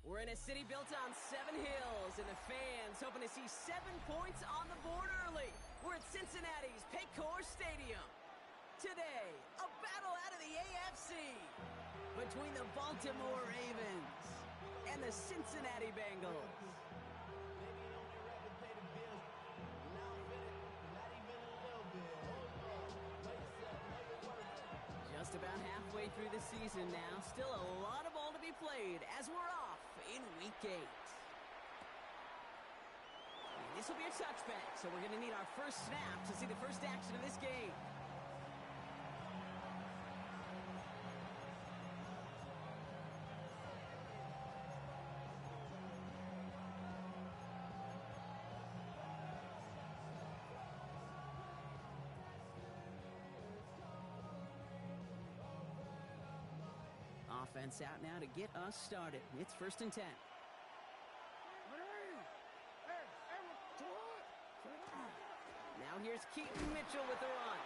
We're in a city built on 7 hills, and the fans hoping to see 7 points on the board early. We're at Cincinnati's Paycor Stadium. Today, a battle out of the AFC between the Baltimore Ravens and the Cincinnati Bengals. Just about halfway through the season now. Still a lot of ball to be played as we're off in Week 8. And this will be a touchback, so we're going to need our first snap to see the first action of this game. Offense out now to get us started. It's 1st and 10. Now here's Keaton Mitchell with the run.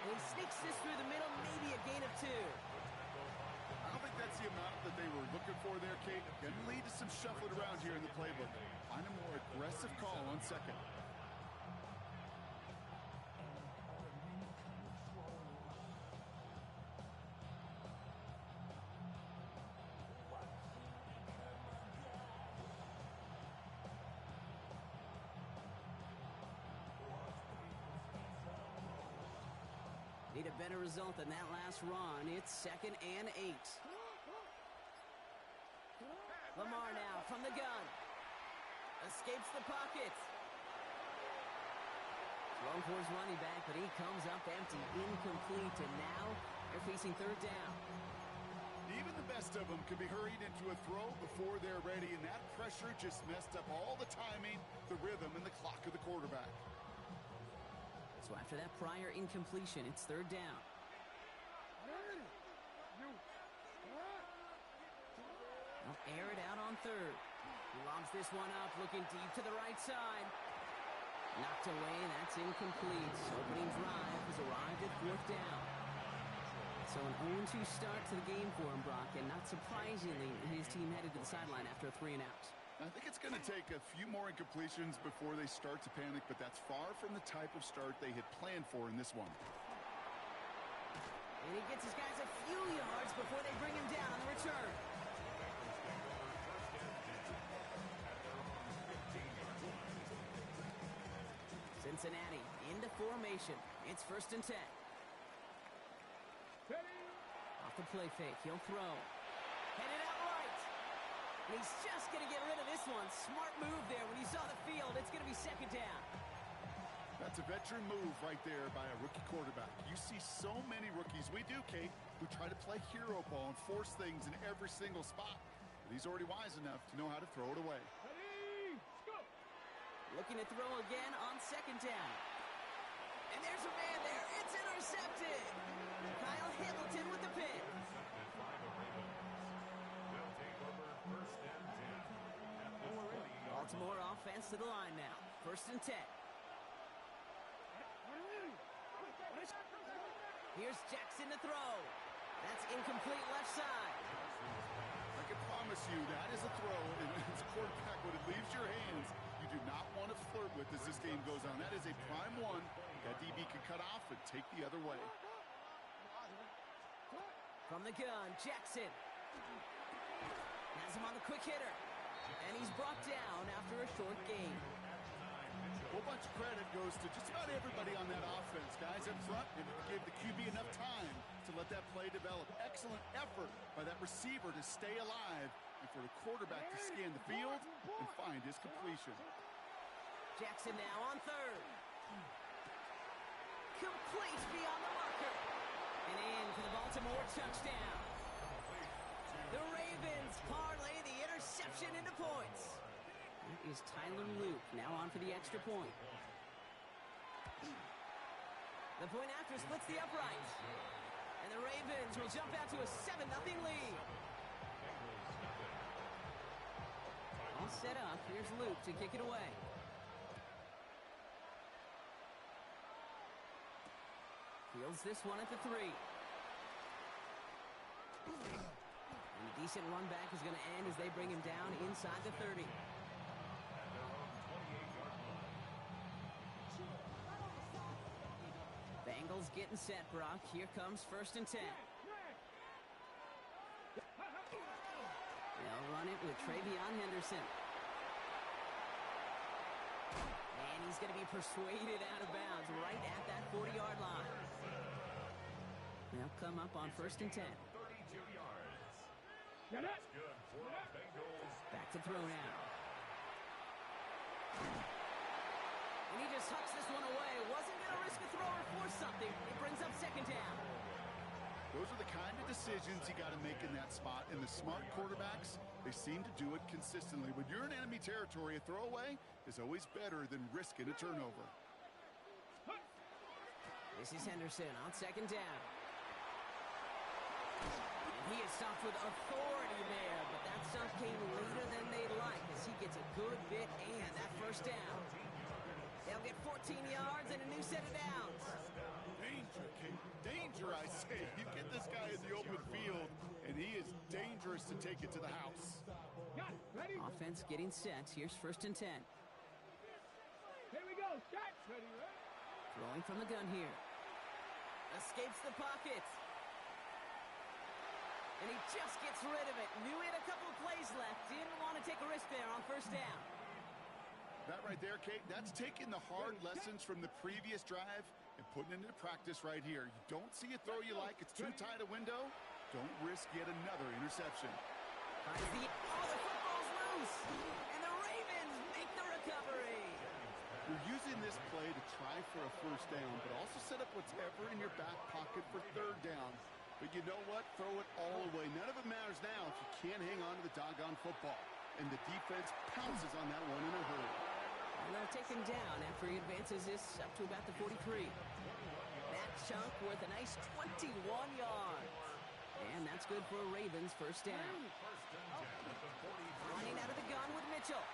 And he sneaks this through the middle, maybe a gain of 2. I don't think that's the amount that they were looking for there, Kate. Going to lead to some shuffling around here in the playbook. Find a more aggressive call on 2nd. Need a better result than that last run. It's 2nd and 8. Lamar now from the gun. Escapes the pocket. Thrown for his running back, but he comes up empty, incomplete, and now they're facing 3rd down. Even the best of them can be hurried into a throw before they're ready, and that pressure just messed up all the timing, the rhythm, and the clock of the quarterback. So after that prior incompletion, it's 3rd down. They'll air it out on 3rd. Lobs this one up, looking deep to the right side. Knocked away, that's incomplete. Opening drive has arrived at 4th down. So an 0-2 start to the game for him, Brock, and not surprisingly, his team headed to the sideline after a 3-and-out. I think it's going to take a few more incompletions before they start to panic, but that's far from the type of start they had planned for in this one. And he gets his guys a few yards before they bring him down on the return. Cincinnati into formation. It's 1st and 10. Off the play fake, he'll throw. Headed out right. And he's just going to get rid of this one. Smart move there. When he saw the field, it's going to be 2nd down. That's a veteran move right there by a rookie quarterback. You see so many rookies, we do, Kate, who try to play hero ball and force things in every single spot. But he's already wise enough to know how to throw it away. Looking to throw again on 2nd down. And there's a man there. It's intercepted. Kyle Hamilton with the pick. Baltimore offense to the line now. 1st and 10. Here's Jackson to throw. That's incomplete left side. I can promise you that is a throw, and as a quarterback, when it leaves your hands, you do not want to flirt with as this game goes on. That is a prime one. That DB can cut off and take the other way. From the gun, Jackson. Has him on the quick hitter. And he's brought down after a short gain. A whole bunch of credit goes to just about everybody on that offense. Guys up front, and gave the QB enough time to let that play develop. Excellent effort by that receiver to stay alive and for the quarterback to scan the field and find his completion. Jackson now on 3rd. Complete beyond the marker. And in for the Baltimore touchdown. The Ravens parlay the interception into points. That is Tyler Luke now on for the extra point. The point after splits the upright. And the Ravens will jump out to a 7-0 lead. All set up. Here's Luke to kick it away. Fields this one at the 3. And Decent run back is going to end as they bring him down inside the 30. Bengals getting set, Brock. Here comes 1st and 10. They'll run it with Travion Henderson. And he's going to be persuaded out of bounds right at that 40-yard line. They'll come up on 1st and 10. 32 yards. That's good for the Bengals. Back to throw now. And he just hucks this one away. Wasn't going to risk a throw or force something. It brings up 2nd down. Those are the kind of decisions you got to make in that spot. And the smart quarterbacks, they seem to do it consistently. When you're in enemy territory, a throwaway is always better than risking a turnover. This is Henderson on 2nd down. And he is stopped with authority there, but that stop came later than they'd like as he gets a good bit and that 1st down. They'll get 14 yards and a new set of downs. Danger, King. Danger, I say. You get this guy in the open field, and he is dangerous to take it to the house. Offense getting set. Here's 1st and 10. Here we go. Shot. Ready, right? Throwing from the gun here. Escapes the pocket. And he just gets rid of it. Knew he had a couple of plays left. Didn't want to take a risk there on 1st down. That right there, Kate, that's taking the hard lessons from the previous drive and putting it into practice right here. You don't see a throw you like, it's too tight a window, don't risk yet another interception. The football's loose, and the Ravens make the recovery. You're using this play to try for a 1st down, but also set up whatever in your back pocket for 3rd down. But you know what? Throw it all away. None of it matters now if you can't hang on to the doggone football. And the defense pounces on that one in a hurry. And they'll take him down after he advances this up to about the 43. That chunk worth a nice 21 yards. And that's good for a Ravens 1st down. Running out of the gun with Mitchell.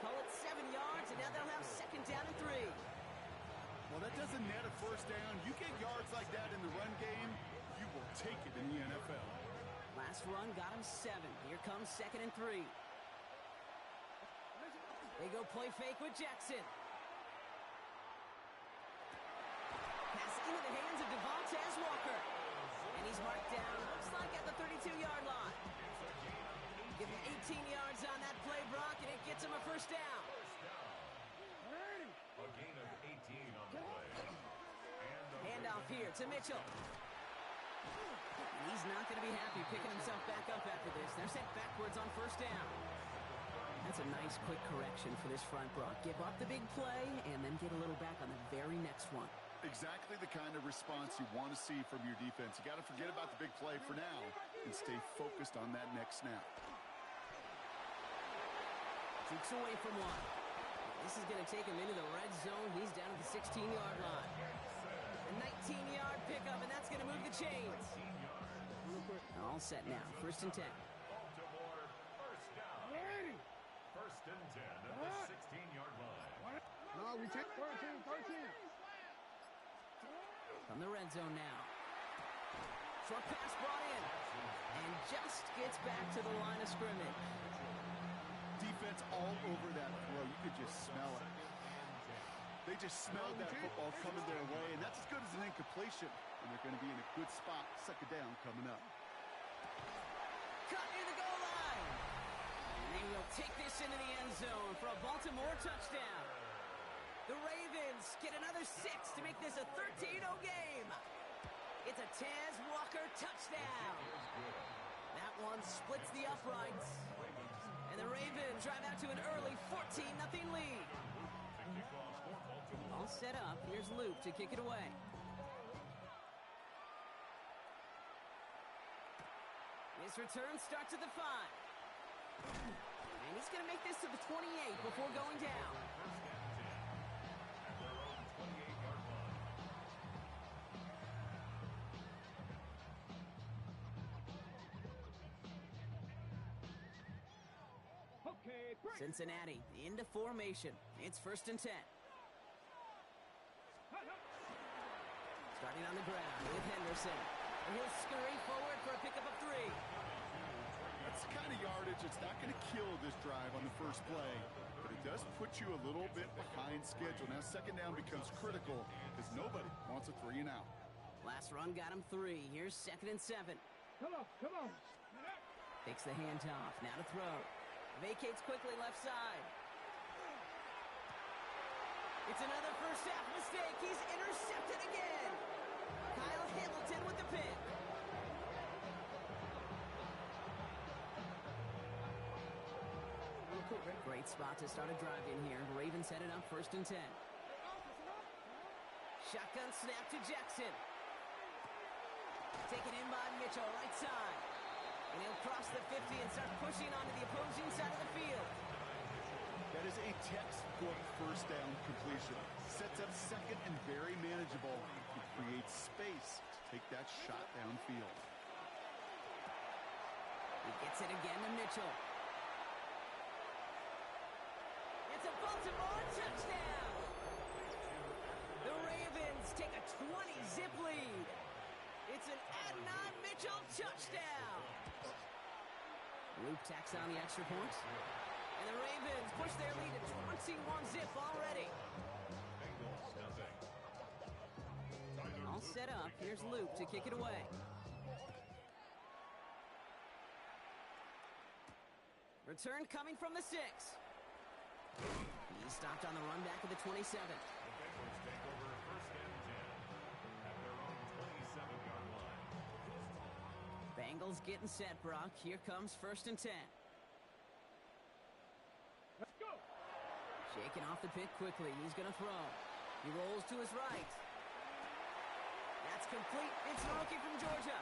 Call it 7 yards, and now they'll have 2nd down and 3. Well, that doesn't net a 1st down. You get yards like that in the run game, you will take it in the NFL. Last run got him 7. Here comes 2nd and 3. They go play fake with Jackson. Pass into the hands of Devontae Walker. And he's marked down, looks like at the 32-yard line. Give him 18 yards on that play, Brock, and it gets him a 1st down. A gain of 18 on the play. Handoff here to Mitchell. He's not going to be happy picking himself back up after this. They're sent backwards on 1st down. That's a nice quick correction for this front, Brock. Give up the big play and then get a little back on the very next one. Exactly the kind of response you want to see from your defense. You got to forget about the big play for now and stay focused on that next snap. Takes away from one. This is going to take him into the red zone. He's down at the 16-yard line. A 19-yard pickup, and that's going to move the chains. All set now. 1st and 10. Baltimore 1st down. 1st and 10 at the 16-yard line. No, we take 13. From the red zone now. Short pass brought in. And just gets back to the line of scrimmage. Defense all over that throw. You could just smell it. They just smelled that football coming their way, and that's as good as an incompletion. And they're going to be in a good spot. 2nd down coming up. Cut near the goal line. And they will take this into the end zone for a Baltimore touchdown. The Ravens get another 6 to make this a 13-0 game. It's a Taz Walker touchdown. That one splits the uprights. And the Ravens drive out to an early 14-0 lead. All set up. Here's Luke to kick it away. This return starts at the 5. And he's going to make this to the 28 before going down. Cincinnati into formation. It's 1st and 10. Starting on the ground with Henderson. He'll scurry forward for a pickup of 3. That's the kind of yardage it's not going to kill this drive on the first play, but it does put you a little bit behind schedule. Now second down becomes critical because nobody wants a 3 and out. Last run got him 3. Here's 2nd and 7. Come on, come on. Takes the handoff. Now to throw. Vacates quickly left side. It's another first half mistake. He's intercepted again. Kyle Hamilton with the pick. Great spot to start a drive in here. Ravens headed up 1st and 10. Shotgun snap to Jackson. Taken in by Mitchell, right side. And he'll cross the 50 and start pushing onto the opposing side of the field. That is a textbook first down completion. Sets up second and very manageable. It creates space to take that shot downfield. He gets it again to Mitchell. It's a Baltimore touchdown! The Ravens take a 20-zip lead. It's an Adnan Mitchell touchdown! Luke tacks on the extra point. And the Ravens push their lead to 21-zip already. All set up. Here's Luke to kick it away. Return coming from the 6. He's stopped on the run back of the 27. The Bengals take over 1st and 10 at their own 27-yard line. Bengals getting set, Brock. Here comes 1st and 10. Let's go. Shaking off the pick quickly. He's going to throw. He rolls to his right. That's complete. It's a rookie from Georgia.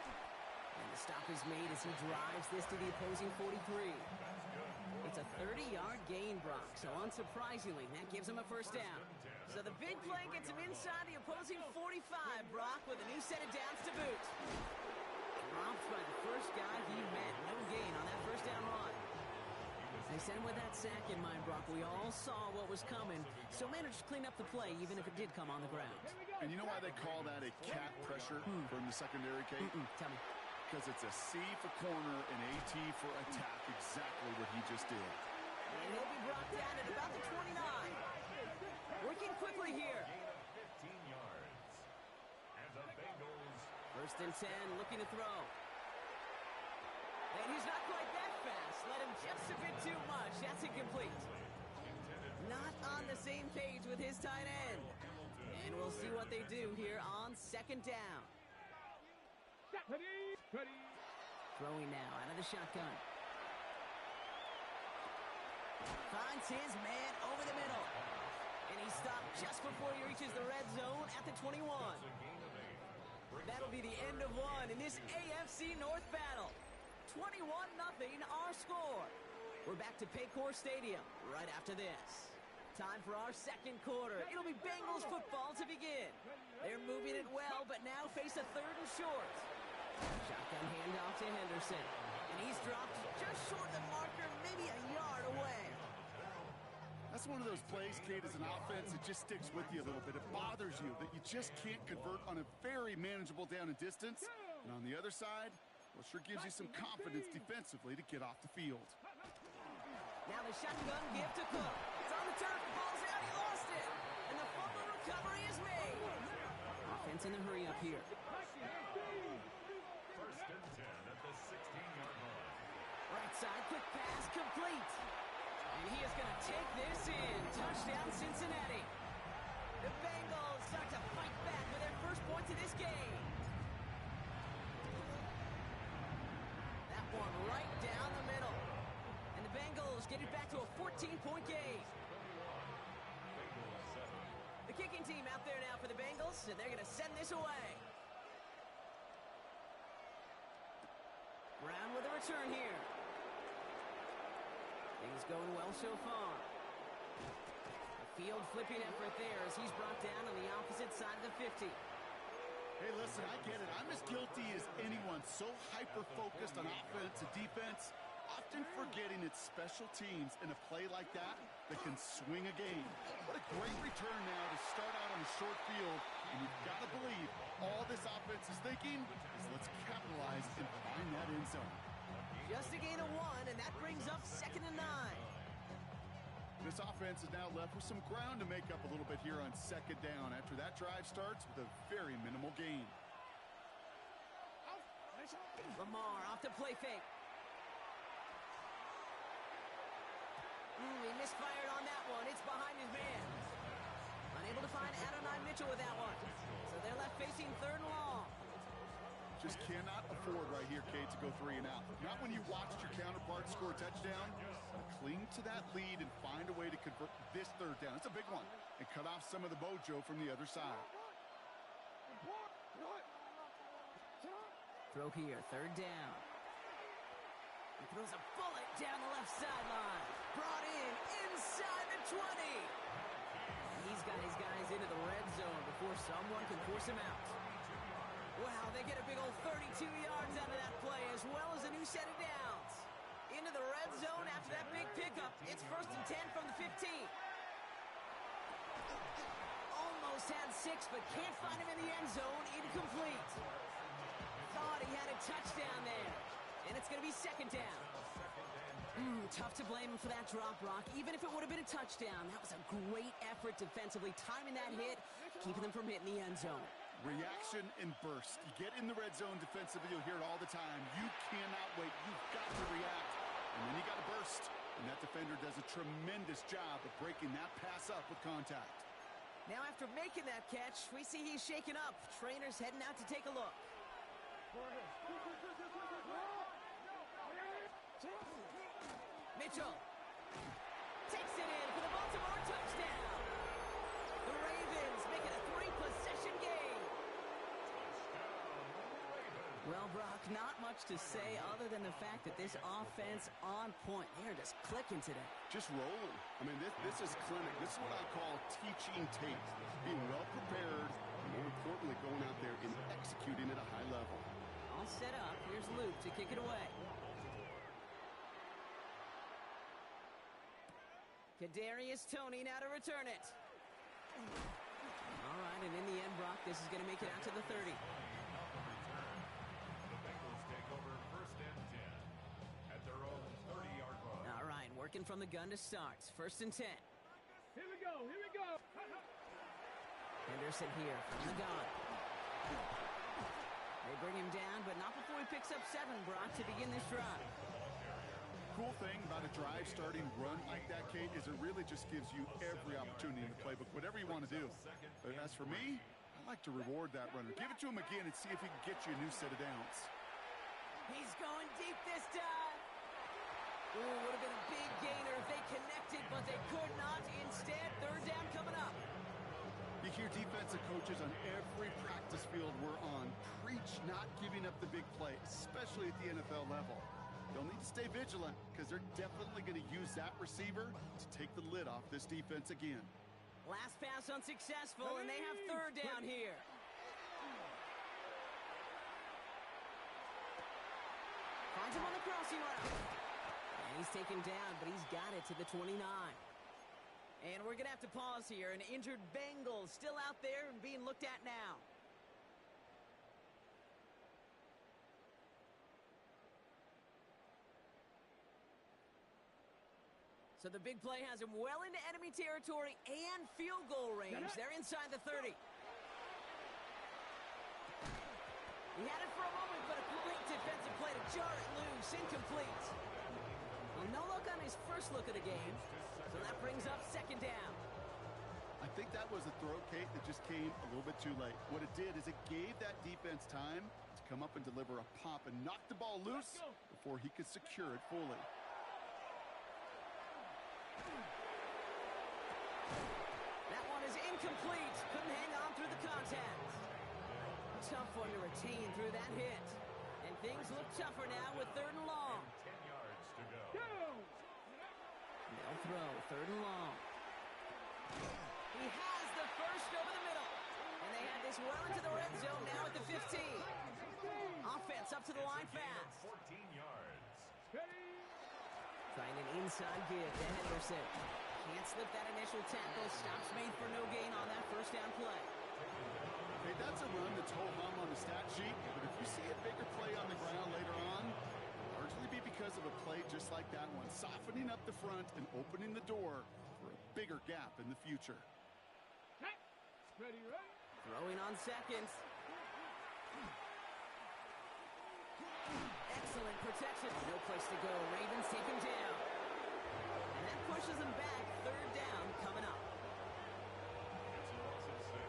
And the stop is made as he drives this to the opposing 43. It's a 30-yard gain, Brock. So unsurprisingly, that gives him a first down. So the big play gets him inside the opposing 45, Brock, with a new set of downs to boot. Dropped by the first guy he met. No gain on that first down run. They said with that sack in mind, Brock, we all saw what was coming, so managed to clean up the play, even if it did come on the ground. And you know why they call that a cat pressure from the secondary, Kate? Tell me. Because it's a C for corner and AT for attack, exactly what he just did. And he'll be brought down at about the 29. Working quickly here. Gain of 15 yards. And the Bengals 1st and 10, looking to throw. And he's not quite that fast. Let him just a bit too much. That's incomplete. Not on the same page with his tight end. And we'll see what they do here on 2nd down. Ready. Throwing now out of the shotgun. Finds his man over the middle. And he stopped just before he reaches the red zone at the 21. That'll be the end of one in this AFC North battle. 21-0 our score. We're back to Paycor Stadium right after this. Time for our 2nd quarter. It'll be Bengals football to begin. They're moving it well, but now face a 3rd and short. Shotgun handoff to Henderson. And he's dropped just short of the marker, maybe a yard away. That's one of those plays, Kate, as an offense, it just sticks with you a little bit. It bothers you that you just can't convert on a very manageable down and distance. And on the other side, well, it sure gives you some confidence defensively to get off the field. Now the shotgun give to Cook. It's on the turf, ball's out, he lost it. And the fumble recovery is made. Offense in the hurry up here. 1st and 10 at the 16-yard line. Right side, quick pass, complete. And he is going to take this in. Touchdown, Cincinnati. The Bengals start to fight back with their first points of this game. That one right down the middle. And the Bengals get it back to a 14-point game. The kicking team out there now for the Bengals, and they're going to send this away. Brown with a return here. Things going well so far. A field flipping effort there as he's brought down on the opposite side of the 50. Hey, listen, I get it. I'm as guilty as anyone. So hyper-focused on offense and defense, often forgetting it's special teams in a play like that that can swing a game. What a great return now to start out on the short field And you've got to believe all this offense is thinking is let's capitalize and find that end zone. Just a gain of 1, and that brings up 2nd and 9. This offense is now left with some ground to make up a little bit here on 2nd down after that drive starts with a very minimal gain. Lamar off the play fake. He misfired on that one. It's behind his man. Unable to find Adonai Mitchell with that one. So they're left facing 3rd and long. Just cannot afford right here, Kate, to go 3 and out. Not when you watched your counterpart score a touchdown. Cling to that lead and find a way to convert this 3rd down. It's a big one. And cut off some of the mojo from the other side. Throw here, 3rd down. He throws a bullet down the left sideline. Brought in inside the 20. He's got his guys into the red zone before someone can force him out. Wow, they get a big old 32 yards out of that play, as well as a new set of downs. Into the red zone after that big pickup. It's 1st and 10 from the 15. Almost had 6, but can't find him in the end zone. Incomplete. Thought he had a touchdown there. And it's going to be 2nd down. Tough to blame him for that drop, Brock. Even if it would have been a touchdown, that was a great effort defensively, timing that hit, keeping them from hitting the end zone. Reaction and burst. You get in the red zone defensively, you'll hear it all the time. You cannot wait. You've got to react. And then you got to burst. And that defender does a tremendous job of breaking that pass up with contact. Now after making that catch, we see he's shaken up. Trainer's heading out to take a look. Mitchell takes it in for the Baltimore touchdown. The Ravens make it a 3-possession game. Well, Brock, not much to say other than the fact that this offense on point. They're just clicking today. Just rolling. I mean, this is clinic. This is what I call teaching tape. Being well prepared, and more importantly, going out there and executing at a high level. All set up. Here's Luke to kick it away. Kadarius Toney now to return it. All right, and in the end, Brock, this is going to make it out to the 30. The Bengals take over 1st and 10 at their own 30-yard line. All right, working from the gun to start. 1st and 10. Here we go. Here we go. Henderson here from the gun. They bring him down, but not before he picks up 7, Brock, to begin this drive. Cool thing about a drive starting run like that, Kate, is it really just gives you every opportunity in the playbook, whatever you want to do. But as for me, I like to reward that runner. Give it to him again and see if he can get you a new set of downs. He's going deep this time. Ooh, would have been a big gainer if they connected, but they could not. Instead, 3rd down coming up. You hear defensive coaches on every practice field we're on preach not giving up the big play, especially at the NFL level. They'll need to stay vigilant because they're definitely going to use that receiver to take the lid off this defense again. Last pass unsuccessful, and they have 3rd down here. Finds him on the crossing route. And he's taken down, but he's got it to the 29. And we're going to have to pause here. An injured Bengal still out there and being looked at now. So the big play has him well into enemy territory and field goal range. They're inside the 30. He had it for a moment, but a great defensive play to jar it loose. Incomplete. Well, no look on his first look of the game. So that brings up 2nd down. I think that was a throw, Kate, that just came a little bit too late. What it did is it gave that defense time to come up and deliver a pop and knock the ball loose before he could secure it fully. That one is incomplete. Couldn't hang on through the contact. Tough one to retain through that hit. And things look tougher now with 3rd and long. 10 yards to go. They'll throw 3rd and long. He has the first over the middle. And they had this well into the red zone now at the 15. Offense up to the line fast. 14 yards. Trying an inside give to Henderson. Can't slip that initial tackle. Stops made for no gain on that 1st down play. Hey, that's a run that's ho-hum on the stat sheet, but if you see a bigger play on the ground later on, it'll largely be because of a play just like that one, softening up the front and opening the door for a bigger gap in the future. Ready, right? Throwing on seconds. Excellent protection. No place to go. Ravens take him down. And that pushes him back. Third down coming up. It's a loss of 6.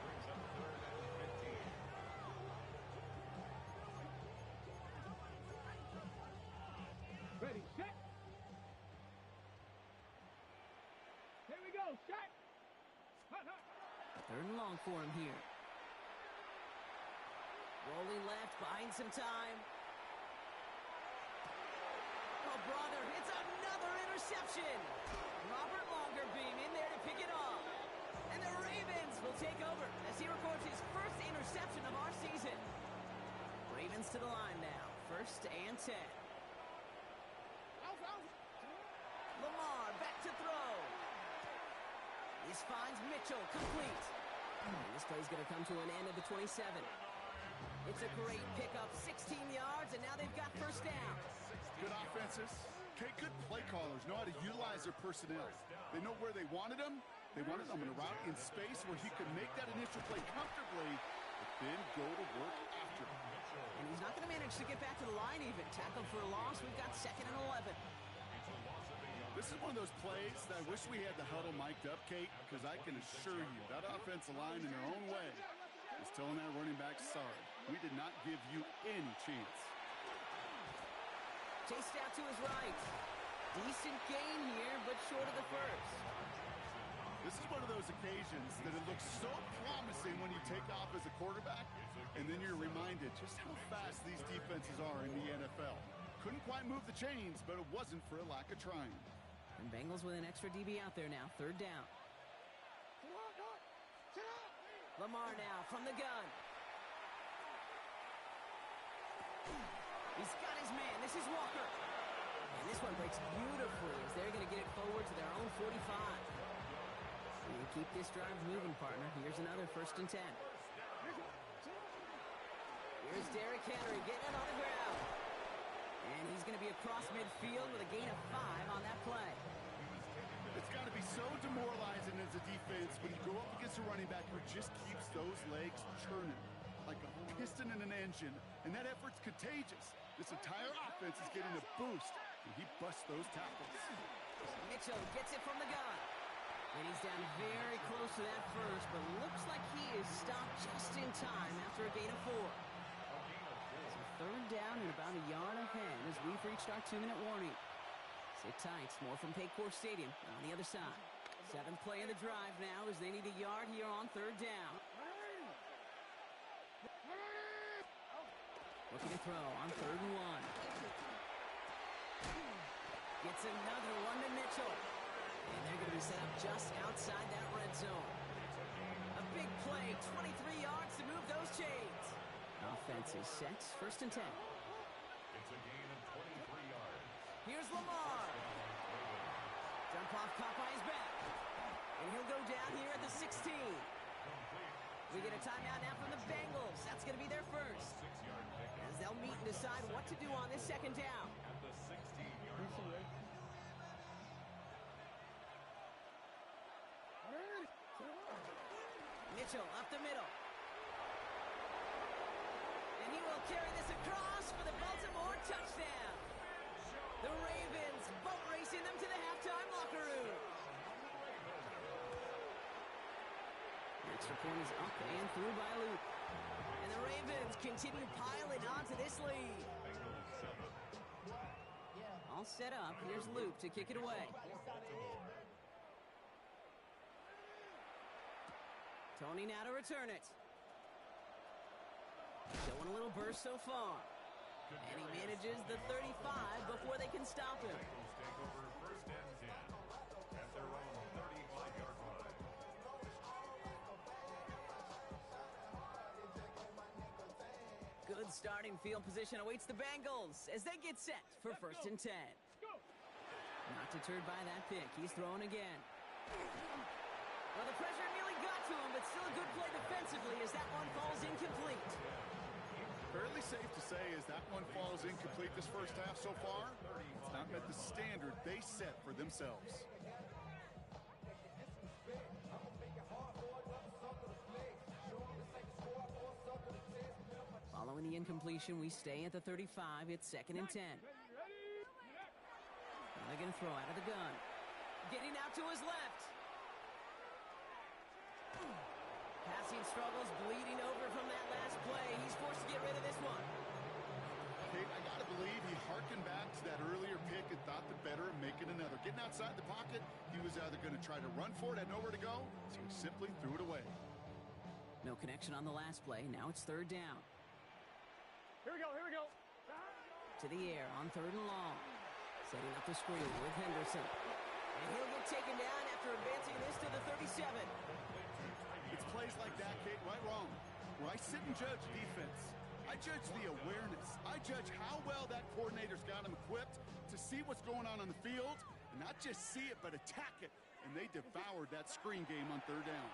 Brings up 3rd and 15. Ready, set. Here we go, set. Hot, hot. Third and long for him here. Rolling left, buying some time. Oh, brother, it's another interception. Robert Longerbeam in there to pick it off. And the Ravens will take over as he records his first interception of our season. Ravens to the line now. 1st and 10. Lamar back to throw. This finds Mitchell complete. And this play's going to come to an end at the 27. It's a great pickup, 16 yards, and now they've got first down. Good offenses. Okay, good play callers know how to utilize their personnel. They know where they wanted them. They wanted them in a route in space where he could make that initial play comfortably, but then go to work after. And he's not going to manage to get back to the line even. Tackled for a loss. We've got 2nd and 11. This is one of those plays that I wish we had the huddle mic'd up, Kate, because I can assure you that offensive line in their own way is telling that running back, sorry, we did not give you any chance. Chased out to his right. Decent gain here, but short of the first. This is one of those occasions that it looks so promising when you take off as a quarterback, and then you're reminded just how fast these defenses are in the NFL. Couldn't quite move the chains, but it wasn't for a lack of trying. And Bengals with an extra DB out there now. 3rd down. Lamar now from the gun. He's got his man. This is Walker. And this one breaks beautifully as they're going to get it forward to their own 45. And keep this drive moving, partner. Here's another 1st and 10. Here's Derrick Henry getting it on the ground. And he's going to be across midfield with a gain of 5 on that play. It's got to be so demoralizing as a defense when you go up against a running back who just keeps those legs churning like a piston in an engine, and that effort's contagious. This entire offense is getting a boost, and he busts those tackles. Mitchell gets it from the gun. And he's down very close to that first, but looks like he is stopped just in time after a gain of 4. So 3rd down and about a yard ahead as we've reached our 2-minute warning. Sit tight. More from Paycor Stadium on the other side. 7th play of the drive now as they need a yard here on 3rd down. Looking to throw on 3rd and 1. Gets another one to Mitchell. And they're going to be set up just outside that red zone. A big play, 23 yards to move those chains. Offense is set. 1st and 10. It's a gain of 23 yards. Here's Lamar. Jump off caught by his back. And he'll go down here at the 16. We get a timeout now from the Bengals. That's going to be their first. 6-yard pickup. As they'll meet and decide what to do on this 2nd down. At the 16-yard line. Mitchell up the middle. And he will carry this across for the Baltimore touchdown. The Ravens boat racing them to the halftime locker room. Extra point is up and through by Luke. And the Ravens continue piling onto this lead. All set up. Here's Luke to kick it away. Tony now to return it. Showing a little burst so far. And he manages the 35 before they can stop him. Bengals take over 1st and 10 at their own 35-yard line. Good starting field position awaits the Bengals as they get set for 1st and 10. Not deterred by that pick. He's throwing again. Well, the pressure nearly got to him, but still a good play defensively as that one falls incomplete. Fairly safe to say as that one falls incomplete this first half so far. It's not met the standard they set for themselves. Following the incompletion, we stay at the 35. It's 2nd and 10. And they're going to throw out of the gun. Getting out to his left. Passing struggles, bleeding over from that last play. He's forced to get rid of this one. Kate, I got to believe he harkened back to that earlier pick and thought the better of making another. Getting outside the pocket, he was either going to try to run for it, had nowhere to go, so he simply threw it away. No connection on the last play. Now it's 3rd down. Here we go, here we go. To the air on 3rd and long. Setting up the screen with Henderson. And he'll get taken down after advancing this to the 37. It's plays like that, Kate, right wrong, where I sit and judge defense. I judge the awareness. I judge how well that coordinator's got him equipped to see what's going on the field, and not just see it, but attack it. And they devoured that screen game on 3rd down.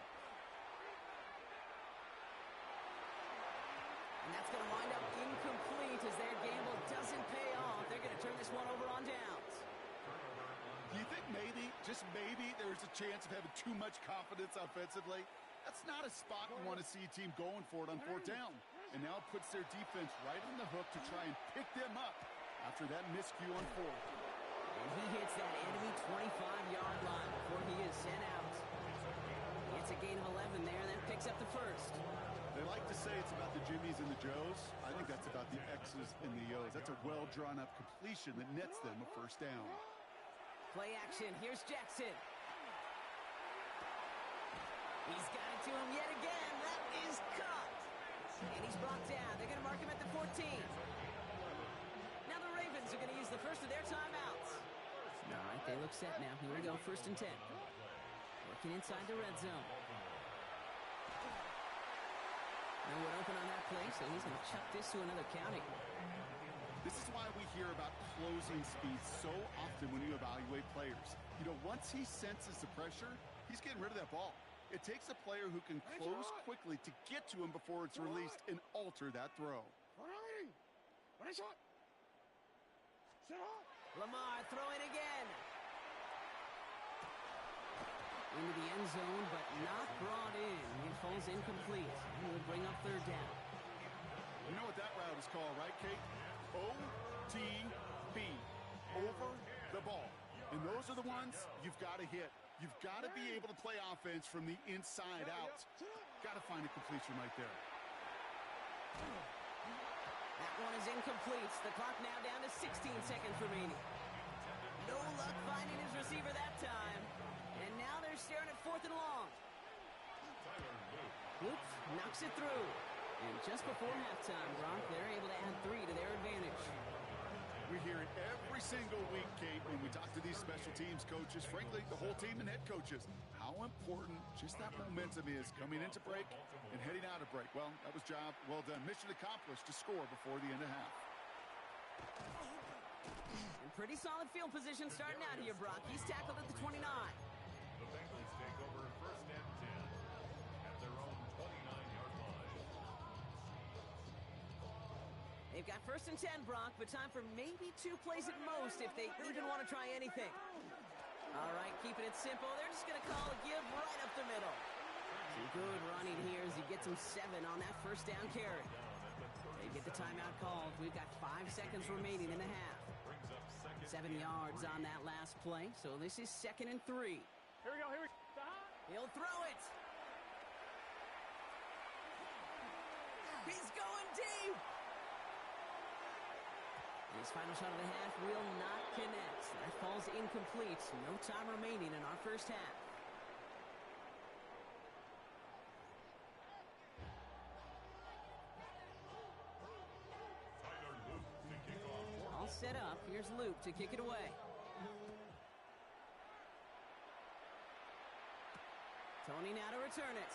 And that's going to wind up incomplete as their gamble doesn't pay off. They're going to turn this one over on downs. Do you think maybe, just maybe, there's a chance of having too much confidence offensively? That's not a spot you want to see a team going for it on 4th down. And now it puts their defense right on the hook to try and pick them up after that miscue on 4th. And he hits that enemy 25-yard line before he is sent out. It's a gain of 11 there, and that picks up the 1st. They like to say it's about the Jimmies and the Joes. I think that's about the X's and the O's. That's a well-drawn-up completion that nets them a 1st down. Play action. Here's Jackson. He's got it to him yet again. That is caught. And he's brought down. They're going to mark him at the 14. Now the Ravens are going to use the first of their timeouts. All right, they look set now. Here we go, 1st and 10. Working inside the red zone. No one open on that play, so he's going to chuck this to another county. This is why we hear about closing speed so often when you evaluate players. You know, once he senses the pressure, he's getting rid of that ball. It takes a player who can close quickly to get to him before it's released and alter that throw. Lamar throwing again. Into the end zone, but not brought in. It falls incomplete. And will bring up 3rd down. You know what that route is called, right, Kate? OTB. Over the ball. And those are the ones you've got to hit. You've got to be able to play offense from the inside out. Got to find a completion right there. That one is incomplete. The clock now down to 16 seconds remaining. No luck finding his receiver that time. And now they're staring at 4th and long. Oops, knocks it through. And just before halftime, Brock, they're able to add 3 to their advantage. We hear it every single week, Kate, when we talk to these special teams coaches, frankly, the whole team and head coaches, how important just that momentum is coming into break and heading out of break. Well, that was job well done. Mission accomplished to score before the end of half. And pretty solid field position starting out here, Brock. He's tackled at the 29. The Bengals take over 1st and 10 at their own 29-yard line. They've got 1st and 10, Brock, but time for maybe 2 plays at most if they even want to try anything. All right, keeping it simple. They're just going to call a give right up the middle. Some good running here as he gets him 7 on that 1st down carry. They get the timeout called. We've got 5 seconds remaining in the half. 7 yards on that last play, so this is 2nd and 3. Here we go, here we go. He'll throw it. He's going deep. His final shot of the half will not connect. That falls incomplete. No time remaining in our 1st half. All set up. Here's Luke to kick it away. Tony now to return it.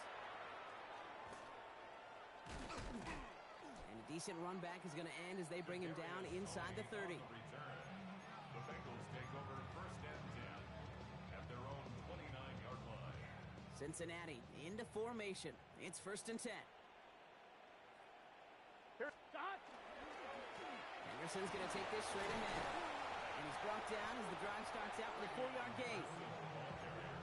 And a decent run back is going to end as they bring him down inside the 30. The Bengals take over 1st and 10 at their own 29-yard line. Cincinnati into formation. It's 1st and 10. Henderson's going to take this straight ahead. And he's brought down as the drive starts out with a 4-yard gain.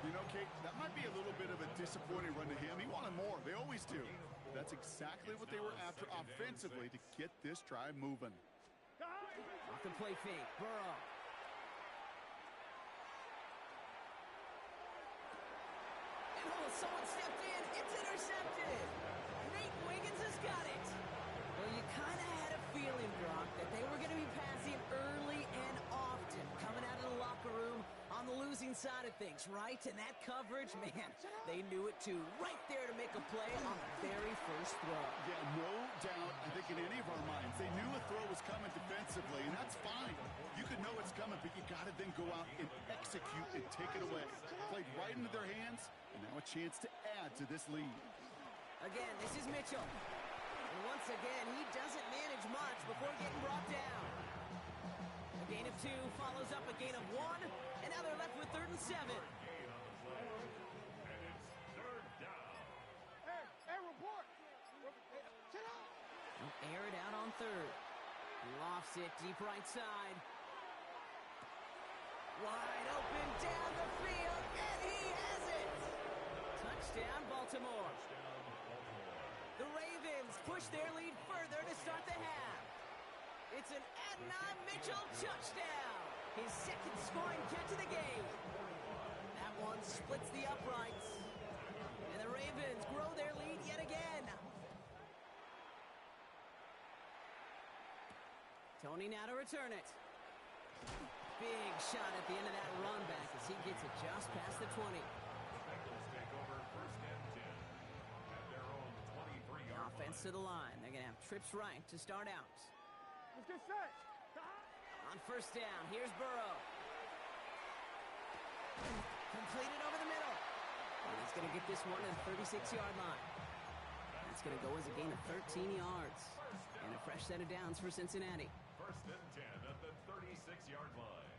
You know, Kate, that might be a little bit of a disappointing run to him. He wanted more. They always do. That's exactly what they were after offensively to get this drive moving. Off the play fake, Burrow. And someone stepped in. It's intercepted. Nate Wiggins has got it. Well, you kind of had a feeling, Brock, that they were going to be passing early and often, coming out of the locker room on the losing side of things, right? And that coverage, man, they knew it too. Right there to make a play on the very first throw. Yeah, no doubt, I think in any of our minds, they knew a throw was coming defensively, and that's fine. You could know it's coming, but you got to then go out and execute and take it away. Played right into their hands, and now a chance to add to this lead. Again, this is Mitchell. And once again, he doesn't manage much before getting brought down. A gain of 2 follows up a gain of 1, and now they're left with 3rd and 7. And it's 3rd down. Hey, report. Sit down. They'll air it out on 3rd. Lofts it deep right side. Wide open down the field, and he has it. Touchdown, Baltimore. The Ravens push their lead further to start the half. It's an Adonai Mitchell touchdown. His 2nd scoring catch of the game. That one splits the uprights. And the Ravens grow their lead yet again. Tony now to return it. Big shot at the end of that run back as he gets it just past the 20. Bengals take over 1st and 10 at their own 23-yard Offense to the line. They're going to have trips right to start out. Let's get set. On 1st down, here's Burrow. Completed over the middle. And he's going to get this one to the 36-yard line. That's going to go as a gain of 13 yards. And a fresh set of downs for Cincinnati. 1st and 10 at the 36-yard line.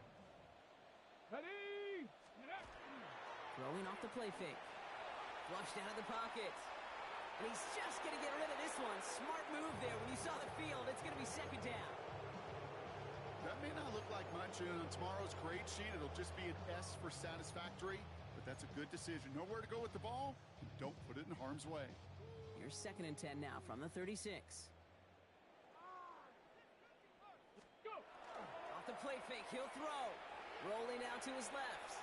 Ready. Throwing off the play fake. Flushed out of the pocket. And he's just going to get rid of this one. Smart move there. When you saw the field, it's going to be 2nd down. That may not look like much, and on tomorrow's grade sheet, it'll just be an S for satisfactory, but that's a good decision. Nowhere to go with the ball, and don't put it in harm's way. Here's 2nd and 10 now from the 36. Go. Off the play fake, he'll throw. Rolling out to his left.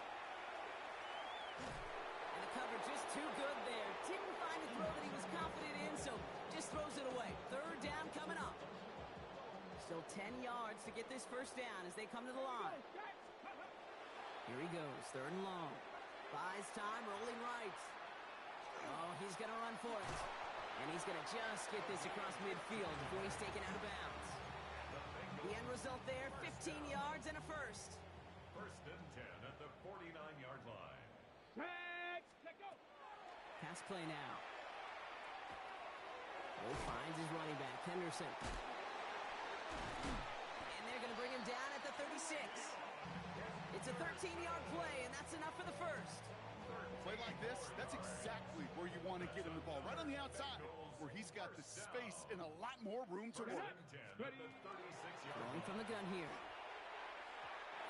And the cover just too good there. Didn't find a throw that he was confident in, so just throws it away. 3rd down coming up. Still 10 yards to get this 1st down as they come to the line. Here he goes, 3rd and long. Buys time, rolling right. Oh, he's going to run for it. And he's going to just get this across midfield before he's taken out of bounds. The end result there, 15 yards and a first. 1st and 10 at the 49-yard line. Let's go. Pass play now. Oh, finds his running back, Henderson. And they're going to bring him down at the 36. It's a 13-yard play, and that's enough for the first. Play like this, that's exactly where you want to get him the ball. Right on the outside, where he's got the space and a lot more room to work. 1st and 10 at the 36-yard Throwing line. from the gun here.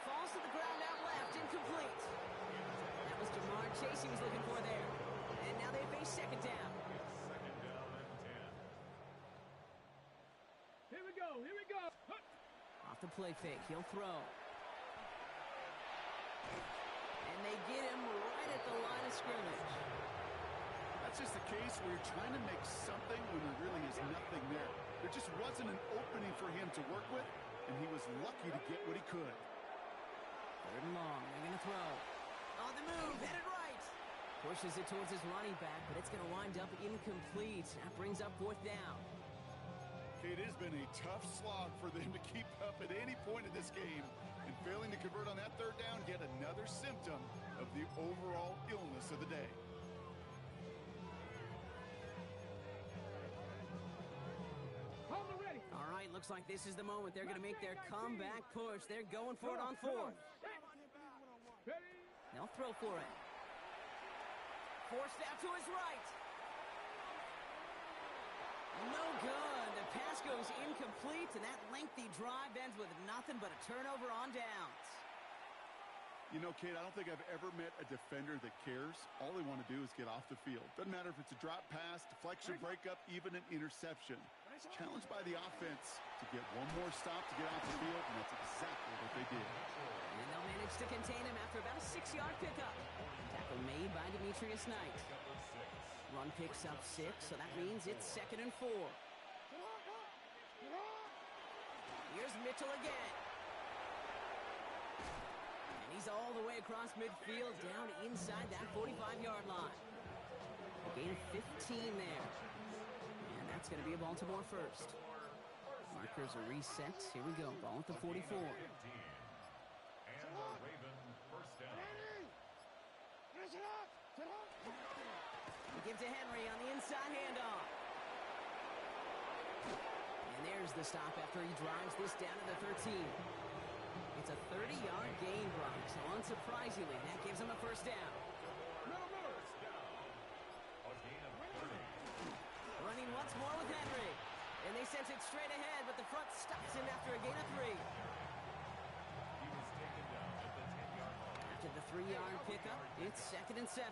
Falls to the ground out left, incomplete. That was Jamar Chase he was looking for there. And now they face 2nd down. 2nd down and 10. Here we go. Here we go. Off the play fake, he'll throw. And they get him right at the line of scrimmage. That's just a case where you're trying to make something when there really is nothing there. There just wasn't an opening for him to work with, and he was lucky to get what he could. 3rd and long, they're going to throw. On the move, headed right. Pushes it towards his running back, but it's going to wind up incomplete. That brings up 4th down. It has been a tough slog for them to keep up at any point in this game. And failing to convert on that 3rd down, yet another symptom of the overall illness of the day. Hold it ready. All right, looks like this is the moment. They're going to make their comeback push. They're going for it on 4th. Ready. They'll throw for it. Forced out to his right. No good. The pass goes incomplete, and that lengthy drive ends with nothing but a turnover on downs. You know, Kate, I don't think I've ever met a defender that cares. All they want to do is get off the field. Doesn't matter if it's a drop pass, deflection, breakup, even an interception. It's challenged by the offense to get one more stop to get off the field, and that's exactly what they did. And they'll manage to contain him after about a 6-yard pickup. Tackle made by Demetrius Knight. Run picks up 6, so that means it's 2nd and 4. Here's Mitchell again. And he's all the way across midfield, down inside that 45-yard line. A gain of 15 there. And that's going to be a Baltimore first. Markers are reset. Here we go. Ball at the 44. And the Raven first down. Give to Henry on the inside handoff. And there's the stop after he drives this down to the 13. It's a 30-yard gain, Brock, so unsurprisingly, that gives him a first down. Running once more with Henry. And they sent it straight ahead, but the front stops him after a gain of 3. He was taken down at the 10-yard line. After the 3-yard pickup, it's 2nd and 7.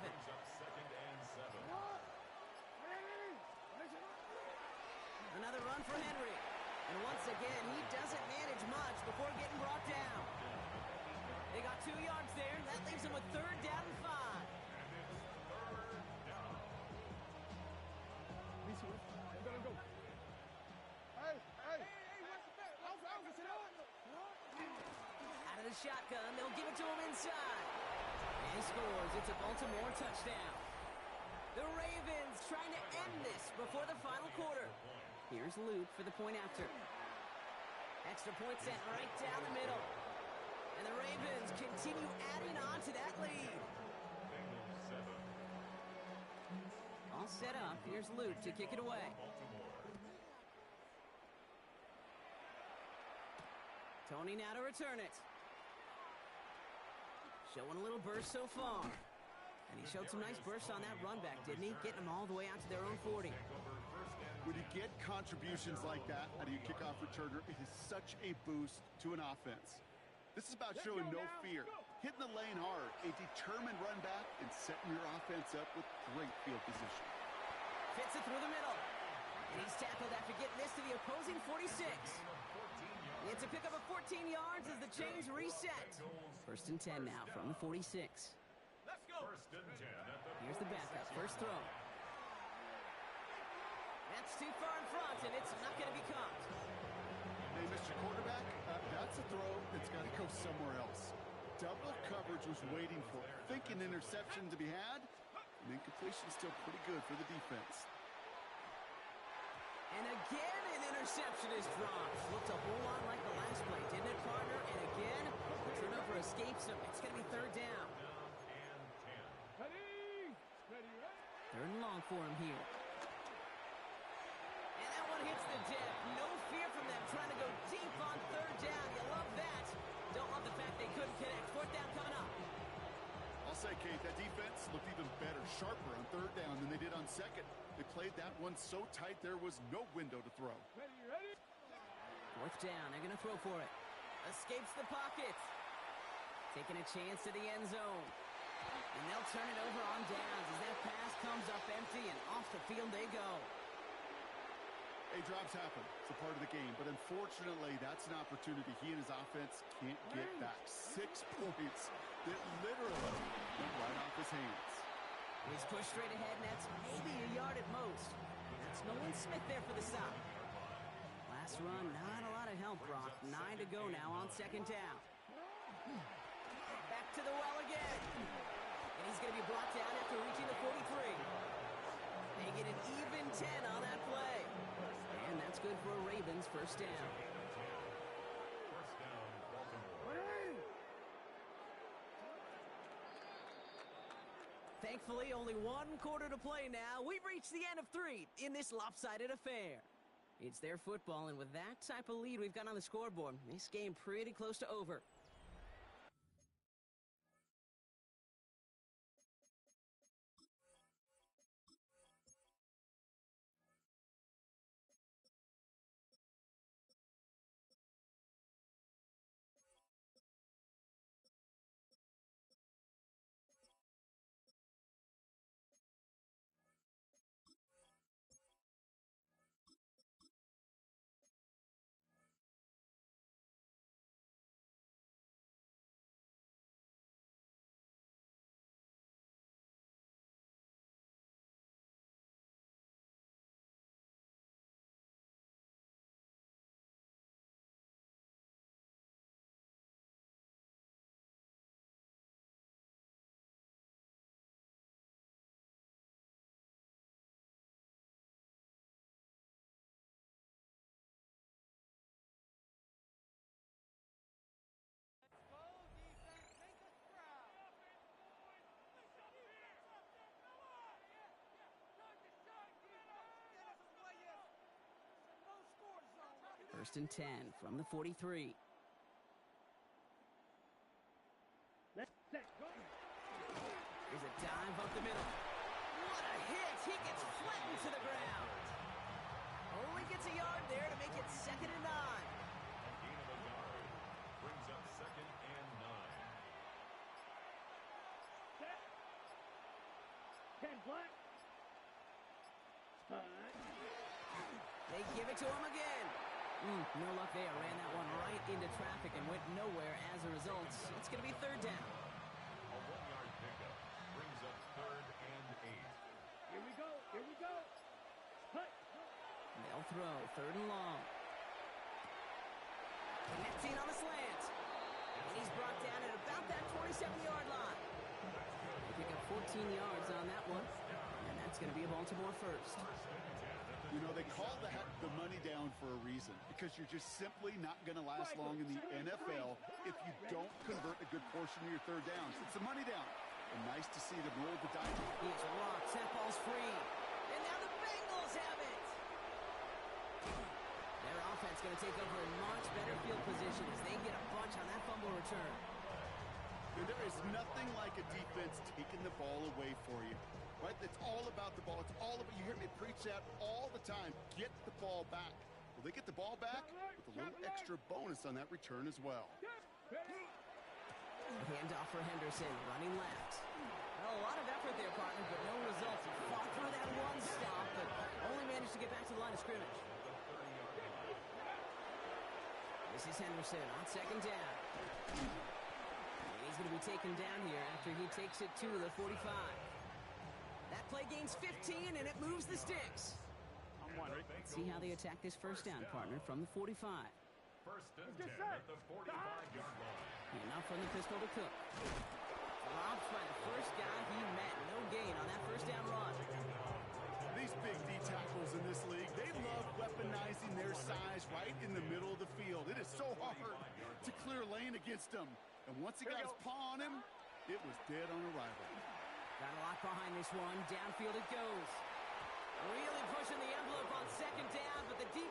Another run for Henry. And once again, he doesn't manage much before getting brought down. They got 2 yards there. That leaves him with 3rd down and 5. Out of the shotgun, they'll give it to him inside. And he scores. It's a Baltimore touchdown. The Ravens trying to end this before the final quarter. Here's Luke for the point after. Extra point sent right down the middle. And the Ravens continue adding on to that lead. All set up. Here's Luke to kick it away. Tony now to return it. Showing a little burst so far. And he showed some nice bursts on that run back, didn't he? Getting them all the way out to their own 40. When you get contributions like that out of your kickoff returner, it is such a boost to an offense. This is about showing no fear, hitting the lane hard, a determined run back, and setting your offense up with great field position. Fits it through the middle. And he's tackled after getting this to the opposing 46. It's a pickup of 14 yards as the chains reset. 1st and 10 now from the 46. Let's go. 1st and 10 at the Here's the backup. First throw. That's too far in front, and it's not going to be caught. Hey, Mr. Quarterback, that's a throw that's got to go somewhere else. Double coverage was waiting for it. Thinking interception to be had, and incompletion still pretty good for the defense. And again, an interception is dropped. Looked a whole lot like the last play, didn't it, partner? And again, the turnover escapes him. It's going to be 3rd down. Third and long for him here. And that one hits the deck. No fear from them trying to go deep on 3rd down. You love that. Don't love the fact they couldn't connect. 4th down coming up. I'll say, Kate, that defense looked even better, sharper on 3rd down than they did on 2nd. They played that one so tight there was no window to throw. 4th down. They're going to throw for it. Escapes the pocket. Taking a chance to the end zone. And they'll turn it over on downs as that pass comes up empty, and off the field they go. Hey, drops happen. It's a part of the game. But unfortunately, that's an opportunity he and his offense can't get back. 6 points that literally went right off his hands. He's pushed straight ahead, and that's maybe a yard at most. That's Nolan Smith there for the stop. Last run, not a lot of help, Brock. 9 to go now on 2nd down. Back to the well again. And he's going to be brought down after reaching the 43. They get an even 10 on that play. And that's good for a Ravens first down. First down, Baltimore. Thankfully, only 1 quarter to play now. We've reached the end of 3 in this lopsided affair. It's their football, and with that type of lead we've got on the scoreboard, this game pretty close to over. First and 10 from the 43. Here's a dive up the middle. What a hit! He gets flattened to the ground. Only gets a yard there to make it 2nd and 9. A gain of a yard brings up 2nd and 9. 10 flat. They give it to him again. No luck there. Ran that one right into traffic and went nowhere as a result. It's going to be 3rd down. A 1-yard pickup brings up 3rd and 8. Here we go. Here we go. Hut. They'll throw 3rd and long. Connecting on the slant. And he's brought down at about that 27-yard line. They pick up 14 yards on that one. And that's going to be a Baltimore first. You know, they call that the money down for a reason, because you're just simply not going to last long in the NFL if you don't convert a good portion of your 3rd downs. It's a money down. And nice to see them roll the dice. He's rocked. That ball's free. And now the Bengals have it. Their offense going to take over in much better field position as they get a bunch on that fumble return. And there is nothing like a defense taking the ball away for you. Right? It's all about the ball. It's all about, you hear me preach that all the time. Get the ball back. Well, they get the ball back with a little extra bonus on that return as well. Handoff for Henderson, running left. Well, a lot of effort there, partner, but no results. He fought through that one stop, but only managed to get back to the line of scrimmage. This is Henderson on 2nd down. He's going to be taken down here after he takes it to the 45. That play gains 15, and it moves the sticks. Let's see how they attack this 1st down, partner, from the 45. 1st and 10 at the 45-yard line. And now from the pistol to Cook. Dropped by the first guy he met. No gain on that 1st down run. These big D tackles in this league, they love weaponizing their size right in the middle of the field. It is so hard to clear lane against them. And once he got his paw on him, it was dead on arrival. Got a lot behind this one. Downfield it goes. Really pushing the envelope on 2nd down, but the deep...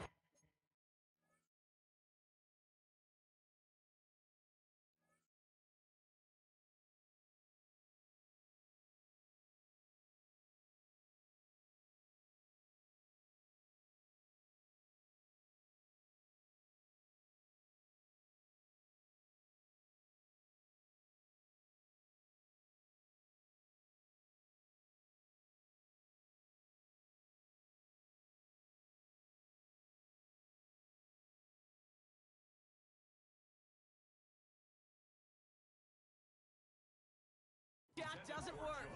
Shot doesn't work.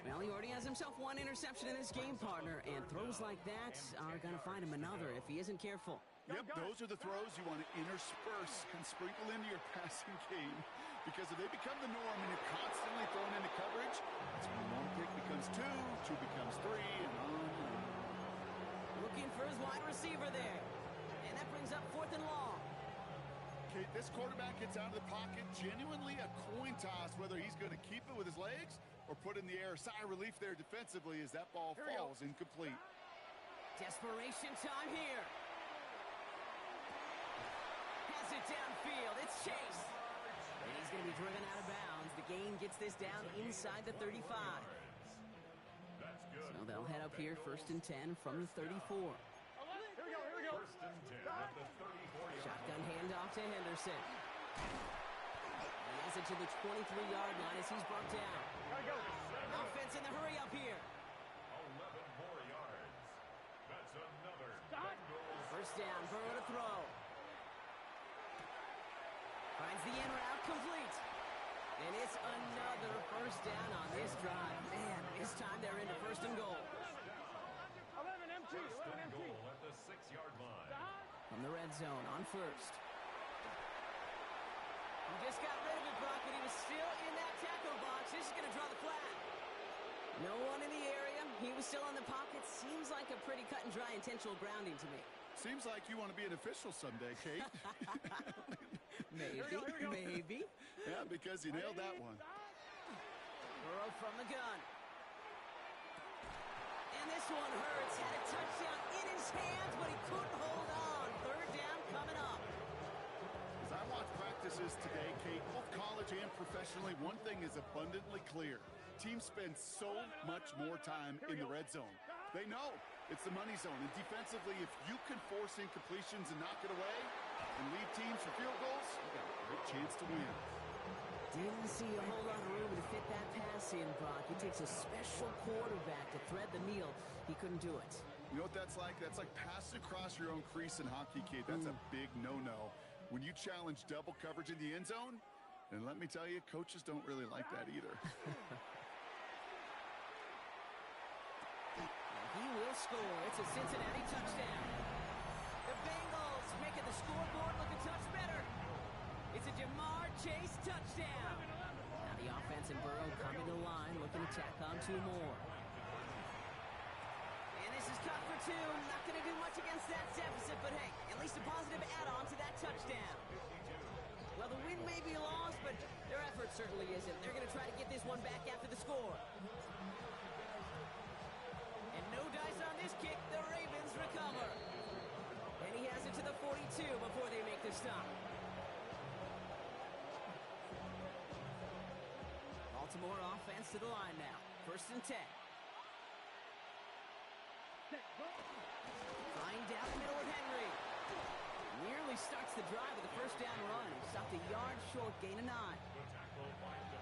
Well, he already has himself one interception in this game, partner, and throws like that are going to find him another if he isn't careful. Yep, those are the throws you want to intersperse and sprinkle into your passing game, because if they become the norm and you're constantly thrown into coverage, that's when one pick becomes 2, 2 becomes 3, and on and on. Looking for his wide receiver there, and that brings up 4th and long. Okay, this quarterback gets out of the pocket, genuinely a coin toss whether he's going to keep it with his legs or put in the air. Sigh of relief there defensively as that ball falls incomplete. Desperation time here. Has it downfield. It's Chase. And he's going to be driven out of bounds. The gain gets this down inside the 35. So they'll head up here 1st and 10 from the 34. Here we go. 1st and 10 at the 34-yard Shotgun handoff to Henderson. He has it to the 23-yard line as he's brought down. Offense in the hurry up here. 11 more yards. That's another Bengals. 1st down, Burrow to throw. Finds the in route complete. And it's another 1st down on this drive. Man, this time they're into 1st and goal. 11 MT. 1st 11 and MT. goal at the 6-yard line. From the red zone on 1st. He just got rid of it, Brock, but he was still in that tackle box. This is going to draw the flag. No one in the area. He was still in the pocket. Seems like a pretty cut and dry intentional grounding to me. Seems like you want to be an official someday, Kate. Maybe. Yeah, because you nailed that one. Burrow from the gun. And this one hurts. Had a touchdown in his hands, but he couldn't hold on. 3rd coming up. As I watch practices today, Kate, both college and professionally, one thing is abundantly clear. Teams spend so much more time in the red zone. They know it's the money zone. And defensively, if you can force incompletions and knock it away and leave teams for field goals, you got a great chance to win. Didn't see a whole lot of room to fit that pass in, Brock. It takes a special quarterback to thread the needle. He couldn't do it. You know what that's like? That's like passing across your own crease in hockey, Kate. That's a big no-no. When you challenge double coverage in the end zone, and let me tell you, coaches don't really like that either. He will score. It's a Cincinnati touchdown. The Bengals making the scoreboard look a touch better. It's a Jamar Chase touchdown. Now the offense and Burrow coming to the line, looking to tack on 2 more. And this is cut for 2. Not going to do much against that deficit, but hey, at least a positive add-on to that touchdown. Well, the win may be lost, but their effort certainly isn't. They're going to try to get this one back after the score. And no dice on this kick. The Ravens recover. And he has it to the 42 before they make the stop. Baltimore offense to the line now. 1st and 10. Flying down the middle with Henry. Nearly starts the drive with a 1st down run. He stopped a yard short, gain of 9.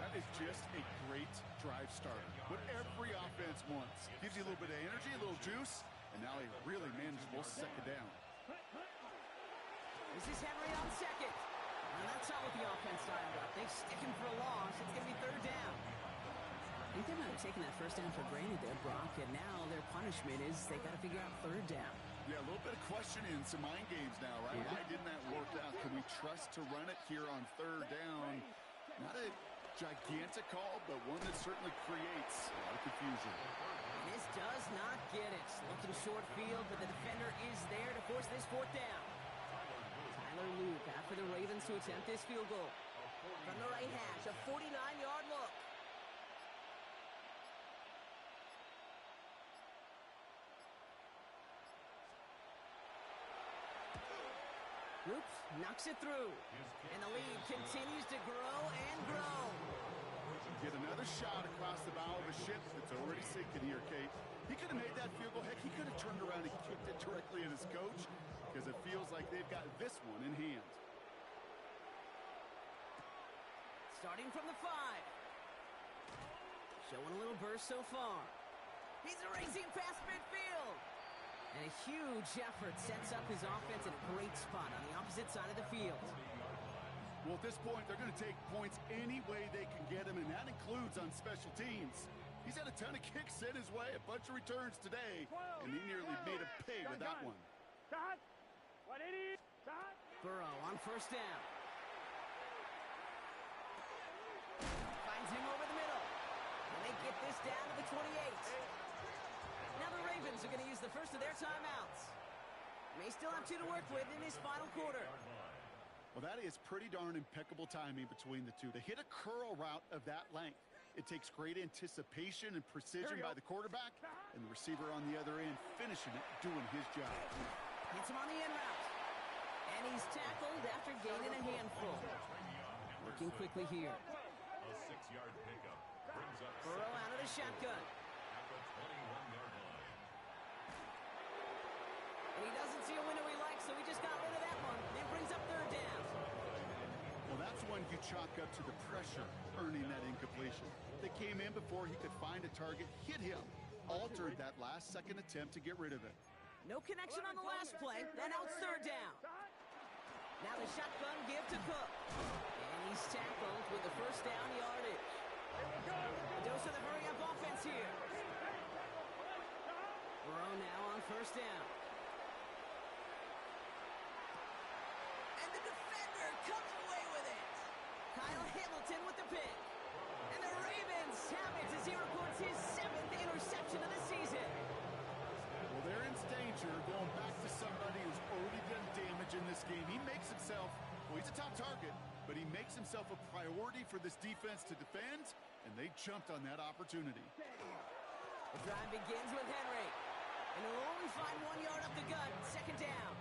That is just a great drive starter. What every offense wants. Gives you a little bit of energy, a little juice, and now a really manageable 2nd down. This is Henry on 2nd. And that's not what the offense dialed up. They stick him for a loss. It's going to be 3rd down. I think they might have taken that 1st down for granted there, Brock, and now their punishment is they got to figure out 3rd down. Yeah, a little bit of questioning, some mind games now, right? Yeah. Why didn't that work out? Can we trust to run it here on 3rd down? Not a gigantic call, but one that certainly creates a lot of confusion. And this does not get it. Looking short field, but the defender is there to force this 4th down. Tyler Luke after the Ravens to attempt this field goal. From the right hash, a 49-yard look. Oops, knocks it through. And the lead continues to grow and grow. Get another shot across the bow of a ship that's already sinking here, Kate. He could have made that field goal. Heck, he could have turned around and kicked it directly at his coach because it feels like they've got this one in hand. Starting from the 5. Showing a little burst so far. He's racing past midfield. And a huge effort sets up his offense in a great spot on the opposite side of the field. Well, at this point, they're going to take points any way they can get them, and that includes on special teams. He's had a ton of kicks sent his way, a bunch of returns today, and he nearly made a pay with that one. Burrow on 1st down. Finds him over the middle. And they get this down to the 28. Now the Ravens are going to use the first of their timeouts. May still have 2 to work with in this final quarter. Well, that is pretty darn impeccable timing between the two. To hit a curl route of that length, it takes great anticipation and precision by the quarterback, and the receiver on the other end finishing it, doing his job. Hits him on the in route. And he's tackled after gaining a handful. Looking quickly here. A 6-yard pickup brings up Burrow out of the shotgun. at the 21-yard line. And he doesn't see a window he likes, so he just got rid of that one. It brings up 3rd down. Well, that's one you chalk up to the pressure earning that incompletion. They came in before he could find a target, hit him, altered that last-second attempt to get rid of it. No connection on the last play. Then out 3rd down. Now the shotgun give to Cook. And he's tackled with the 1st down yardage. A dose of the hurry-up offense here. Burrow now on 1st down. And the defender comes away with it. Kyle Hamilton with the pick. And the Ravens have it as he records his 7th interception of the season. Well, they're in danger going back to somebody who's already done damage in this game. He makes himself, well, he's a top target, but he makes himself a priority for this defense to defend, and they jumped on that opportunity. The drive begins with Henry. And he'll only find 1 yard up the gut, 2nd down.